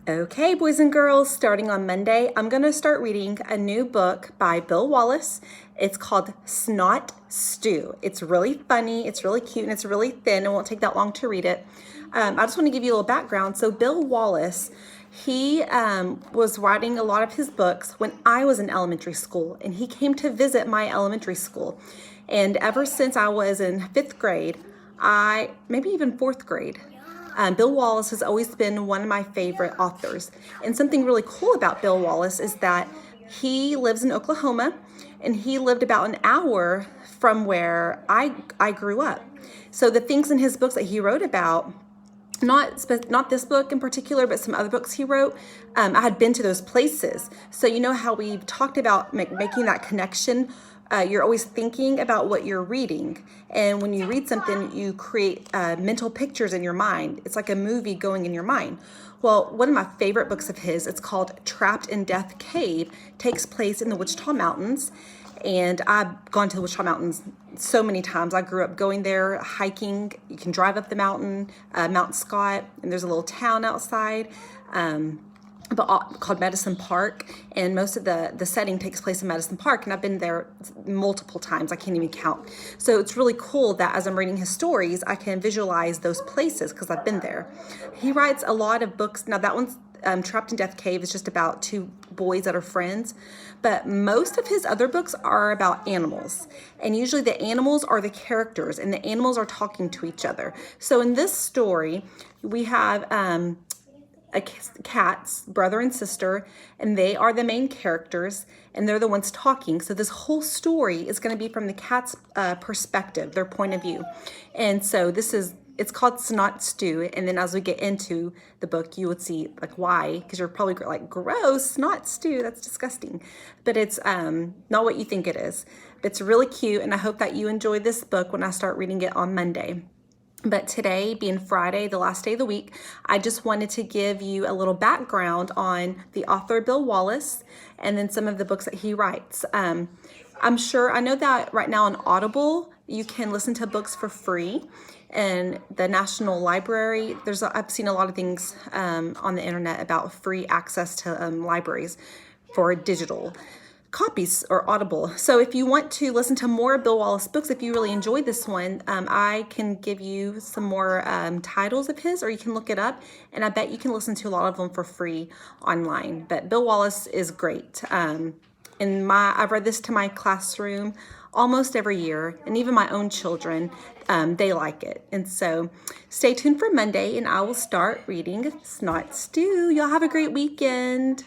Okay, boys and girls, starting on Monday, I'm going to start reading a new book by Bill Wallace. It's called Snot Stew. It's really funny, it's really cute, and it's really thin. It won't take that long to read it. I just want to give you a little background. So Bill Wallace, he was writing a lot of his books when I was in elementary school, and he came to visit my elementary school. And ever since I was in 5th grade, maybe even 4th grade, Bill Wallace has always been one of my favorite authors. And something really cool about Bill Wallace is that he lives in Oklahoma, and he lived about an hour from where I grew up. So the things in his books that he wrote about, not this book in particular, but some other books he wrote, I had been to those places. So you know how we've talked about making that connection. You're always thinking about what you're reading. And when you read something, you create mental pictures in your mind. It's like a movie going in your mind. Well, one of my favorite books of his, it's called Trapped in Death Cave, takes place in the Wichita Mountains. And I've gone to the Wichita Mountains so many times. I grew up going there, hiking. You can drive up the mountain, Mount Scott, and there's a little town outside. Called Medicine Park, and most of the setting takes place in Medicine Park, and I've been there multiple times. I can't even count. So it's really cool that as I'm reading his stories, I can visualize those places because I've been there. He writes a lot of books. Now that one's Trapped in Death Cave is just about two boys that are friends, but most of his other books are about animals, and usually the animals are the characters and the animals are talking to each other. So in this story, we have a cat's brother and sister, and they are the main characters, and they're the ones talking. So this whole story is going to be from the cat's perspective, their point of view. And so it's called Snot Stew. And then as we get into the book, you would see like why, because you're probably like, gross, snot stew, that's disgusting. But it's not what you think it is. But it's really cute, and I hope that you enjoy this book when I start reading it on Monday. But today, being Friday, the last day of the week, I just wanted to give you a little background on the author Bill Wallace and then some of the books that he writes. I know that right now on Audible, you can listen to books for free. And the National Library, I've seen a lot of things on the internet about free access to libraries for digital copies or Audible. So if you want to listen to more Bill Wallace books, if you really enjoyed this one, I can give you some more titles of his, or you can look it up, and I bet you can listen to a lot of them for free online. But Bill Wallace is great. I've read this to my classroom almost every year, and even my own children, they like it. And so stay tuned for Monday, and I will start reading Snot Stew. Y'all have a great weekend.